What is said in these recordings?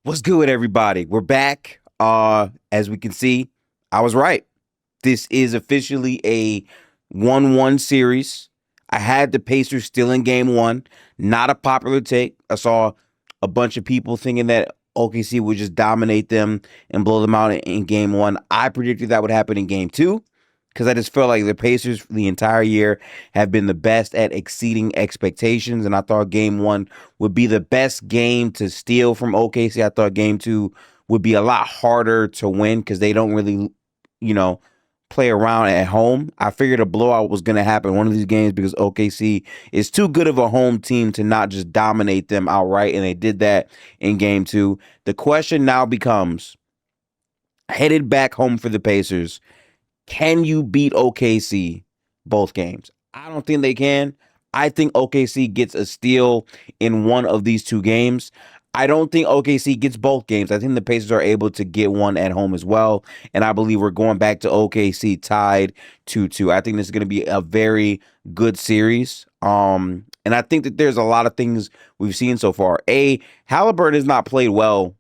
What's good with everybody? We're back. As we can see, I was right. This is officially a 1-1 series. I had the Pacers still in game one. Not a popular take. I saw a bunch of people thinking that OKC would just dominate them and blow them out in game one. I predicted that would happen in game two because I just felt like the Pacers for the entire year have been the best at exceeding expectations. And I thought game one would be the best game to steal from OKC. I thought game two would be a lot harder to win because they don't really, you know, play around at home. I figured a blowout was going to happen one of these games because OKC is too good of a home team to not just dominate them outright. And they did that in game two. The question now becomes, headed back home for the Pacers, can you beat OKC both games? I don't think they can. I think OKC gets a steal in one of these two games. I don't think OKC gets both games. I think the Pacers are able to get one at home as well. And I believe we're going back to OKC tied 2-2. I think this is going to be a very good series. And I think that there's a lot of things we've seen so far. Halliburton has not played well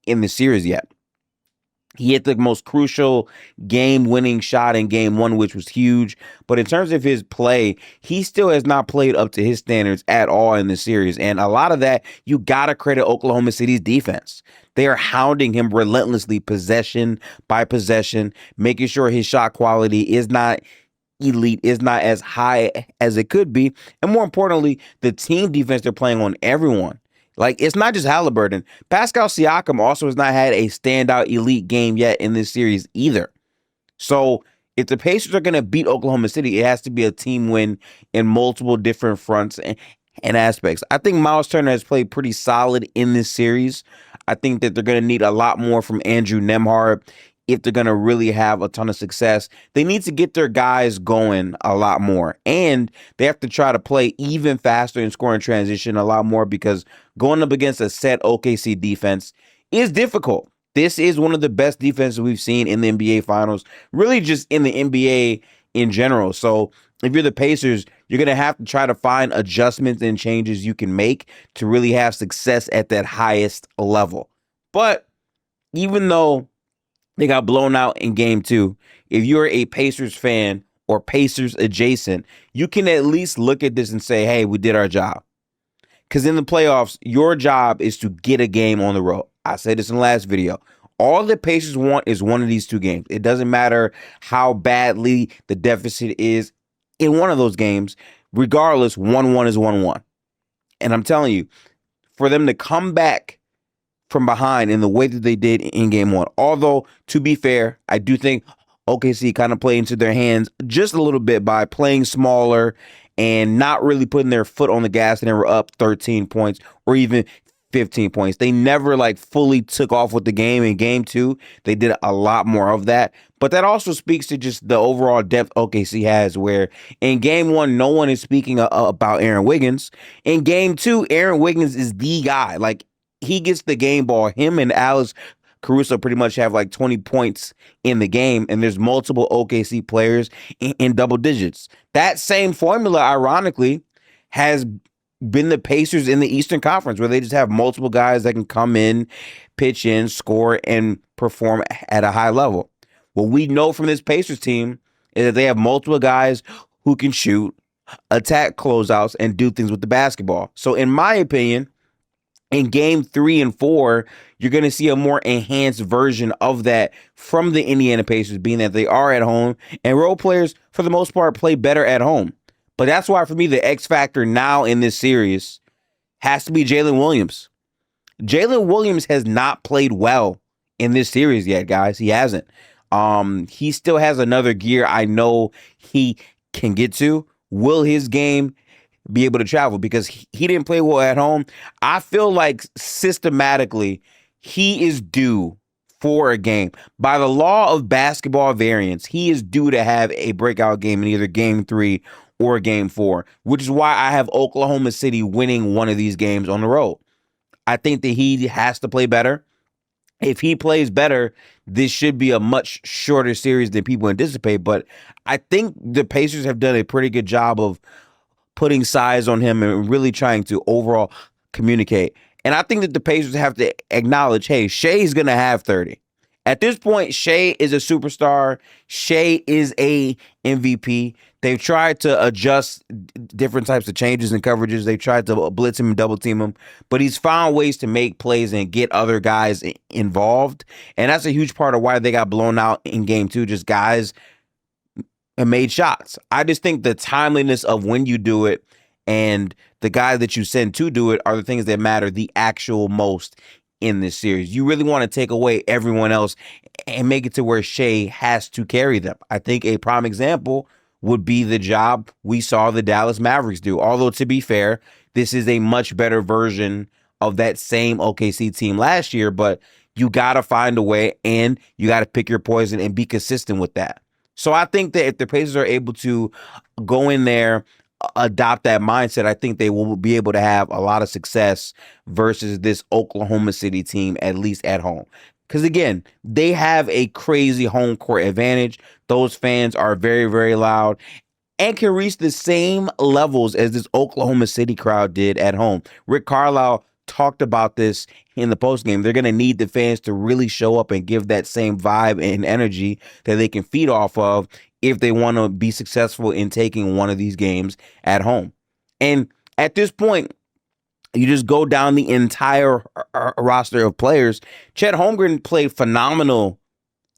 in the series yet. He hit the most crucial game-winning shot in game one, which was huge. But in terms of his play, he still has not played up to his standards at all in the series. And a lot of that, you got to credit Oklahoma City's defense. They are hounding him relentlessly, possession by possession, making sure his shot quality is not elite, is not as high as it could be. And more importantly, the team defense they're playing on everyone. Like, it's not just Halliburton. Pascal Siakam also has not had a standout elite game yet in this series either. So if the Pacers are going to beat Oklahoma City, it has to be a team win in multiple different fronts and aspects. I think Miles Turner has played pretty solid in this series. I think that they're going to need a lot more from Andrew Nembhard if they're going to really have a ton of success. They need to get their guys going a lot more. And they have to try to play even faster and score in transition a lot more because going up against a set OKC defense is difficult. This is one of the best defenses we've seen in the NBA Finals, really just in the NBA in general. So if you're the Pacers, you're going to have to try to find adjustments and changes you can make to really have success at that highest level. But even though they got blown out in game two, if you're a Pacers fan or Pacers adjacent, you can at least look at this and say, hey, we did our job. Because in the playoffs, your job is to get a game on the road. I said this in the last video. All the Pacers want is one of these two games. It doesn't matter how badly the deficit is in one of those games. Regardless, 1-1 is 1-1. And I'm telling you, for them to come back from behind in the way that they did in game one. Although, to be fair, I do think OKC kind of played into their hands just a little bit by playing smaller and not really putting their foot on the gas, and they were up 13 points or even 15 points. They never fully took off with the game. In game two, they did a lot more of that. But that also speaks to just the overall depth OKC has, where in game one, no one is speaking about Aaron Wiggins. In game two, Aaron Wiggins is the guy. He gets the game ball. Him and Alex Caruso pretty much have 20 points in the game, and there's multiple OKC players in double digits. That same formula, ironically, has been the Pacers in the Eastern Conference, where they just have multiple guys that can come in, pitch in, score, and perform at a high level. What we know from this Pacers team is that they have multiple guys who can shoot, attack closeouts, and do things with the basketball. So in my opinion, in game 3 and 4, you're going to see a more enhanced version of that from the Indiana Pacers, being that they are at home, and role players, for the most part, play better at home. But that's why, for me, the X factor now in this series has to be Jalen Williams. Jalen Williams has not played well in this series yet, guys. He hasn't. He still has another gear I know he can get to. Will his game be able to travel? Because he didn't play well at home. I feel like systematically he is due for a game. By the law of basketball variance, he is due to have a breakout game in either game 3 or game 4, which is why I have Oklahoma City winning one of these games on the road. I think that he has to play better. If he plays better, this should be a much shorter series than people anticipate. But I think the Pacers have done a pretty good job of putting size on him and really trying to overall communicate. And I think that the Pacers have to acknowledge, hey, Shea's going to have 30. At this point, Shea is a superstar. Shea is a MVP. They've tried to adjust different types of changes and coverages. They've tried to blitz him and double team him, but he's found ways to make plays and get other guys involved. And that's a huge part of why they got blown out in game two. Just guys made shots. I just think the timeliness of when you do it and the guy that you send to do it are the things that matter the actual most in this series. You really want to take away everyone else and make it to where Shea has to carry them. I think a prime example would be the job we saw the Dallas Mavericks do. Although, to be fair, this is a much better version of that same OKC team last year, but you got to find a way and you got to pick your poison and be consistent with that. So I think that if the Pacers are able to go in there, adopt that mindset, I think they will be able to have a lot of success versus this Oklahoma City team, at least at home. Because again, they have a crazy home court advantage. Those fans are very, very loud and can reach the same levels as this Oklahoma City crowd did at home. Rick Carlisle talked about this in the postgame. They're going to need the fans to really show up and give that same vibe and energy that they can feed off of if they want to be successful in taking one of these games at home. And at this point, you just go down the entire roster of players. Chet Holmgren played phenomenal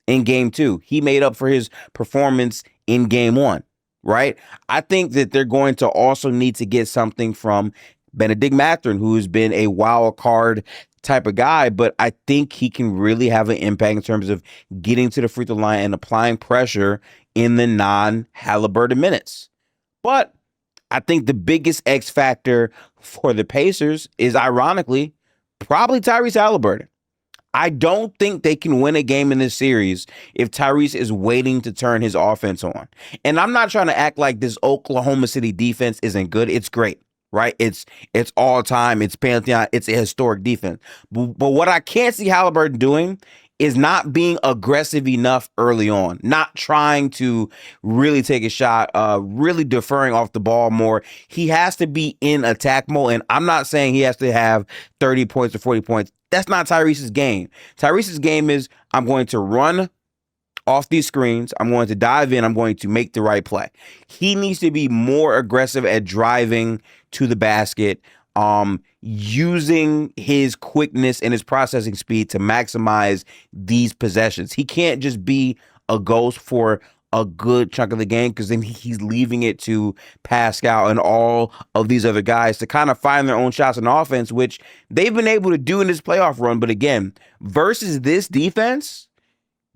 in game two. He made up for his performance in game one, right? I think that they're going to also need to get something from Benedict Mathurin, who's been a wild card type of guy, but I think he can really have an impact in terms of getting to the free throw line and applying pressure in the non-Haliburton minutes. But I think the biggest X factor for the Pacers is, ironically, probably Tyrese Haliburton. I don't think they can win a game in this series if Tyrese is waiting to turn his offense on. And I'm not trying to act like this Oklahoma City defense isn't good. It's great, right? It's all time. It's Pantheon. It's a historic defense. But what I can't see Haliburton doing is not being aggressive enough early on, not trying to really take a shot, really deferring off the ball more. He has to be in attack mode, and I'm not saying he has to have 30 points or 40 points. That's not Tyrese's game. Tyrese's game is, I'm going to run off these screens, I'm going to dive in, I'm going to make the right play. He needs to be more aggressive at driving to the basket, using his quickness and his processing speed to maximize these possessions. He can't just be a ghost for a good chunk of the game, because then he's leaving it to Pascal and all of these other guys to kind of find their own shots in offense, which they've been able to do in this playoff run. But again, versus this defense,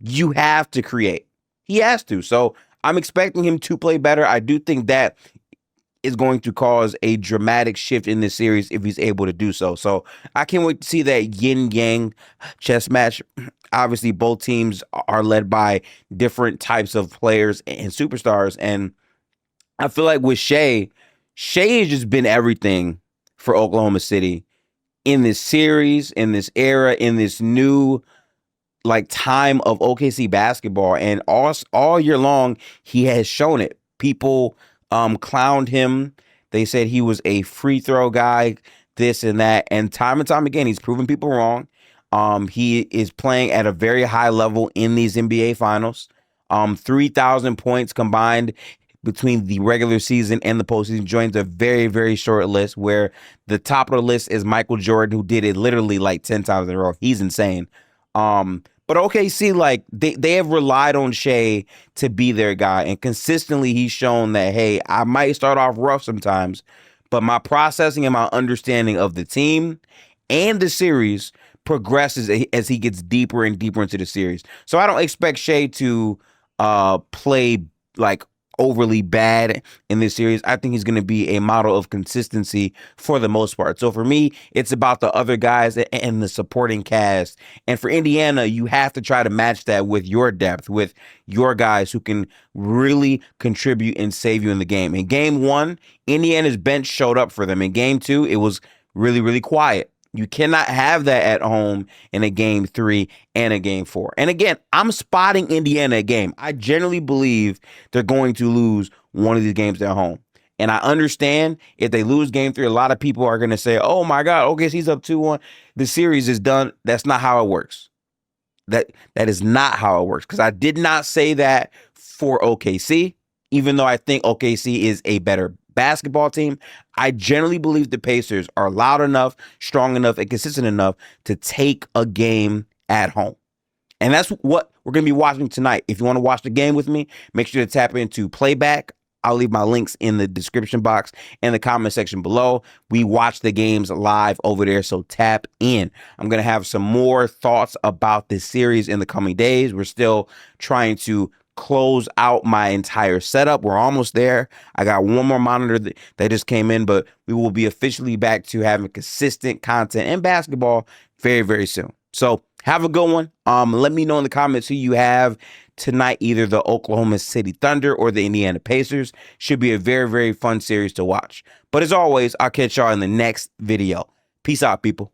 you have to create. He has to. So I'm expecting him to play better. I do think that is going to cause a dramatic shift in this series if he's able to do so. So I can't wait to see that yin-yang chess match. Obviously, both teams are led by different types of players and superstars. And I feel like with Shea has just been everything for Oklahoma City in this series, in this era, in this new time of OKC basketball. And all year long, he has shown it. People clowned him. They said he was a free throw guy, this and that. And time again, he's proven people wrong. He is playing at a very high level in these NBA finals. 3,000 points combined between the regular season and the postseason joins a very, very short list, where the top of the list is Michael Jordan, who did it literally 10 times in a row. He's insane. But OKC, they have relied on Shea to be their guy. And consistently, he's shown that, hey, I might start off rough sometimes, but my processing and my understanding of the team and the series progresses as he gets deeper and deeper into the series. So I don't expect Shea to play overly bad in this series. I think he's going to be a model of consistency for the most part. So for me, it's about the other guys and the supporting cast. And for Indiana, you have to try to match that with your depth, with your guys who can really contribute and save you in the game. In game one, Indiana's bench showed up for them. In game two, it was really, really quiet. You cannot have that at home in a game three and a game four. And again, I'm spotting Indiana a game. I generally believe they're going to lose one of these games at home. And I understand if they lose game 3, a lot of people are going to say, oh my God, OKC's up 2-1. The series is done. That's not how it works. That is not how it works. Because I did not say that for OKC, even though I think OKC is a better basketball team. I generally believe the Pacers are loud enough, strong enough, and consistent enough to take a game at home. And that's what we're going to be watching tonight. If you want to watch the game with me, make sure to tap into Playback. I'll leave my links in the description box and the comment section below. We watch the games live over there, so tap in. I'm going to have some more thoughts about this series in the coming days. We're still trying to close out my entire setup. We're almost there. I got one more monitor that just came in, but we will be officially back to having consistent content in basketball very, very soon. So have a good one. Let me know in the comments who you have tonight, either the Oklahoma City Thunder or the Indiana Pacers. Should be a very, very fun series to watch. But as always, I'll catch y'all in the next video. Peace out, people.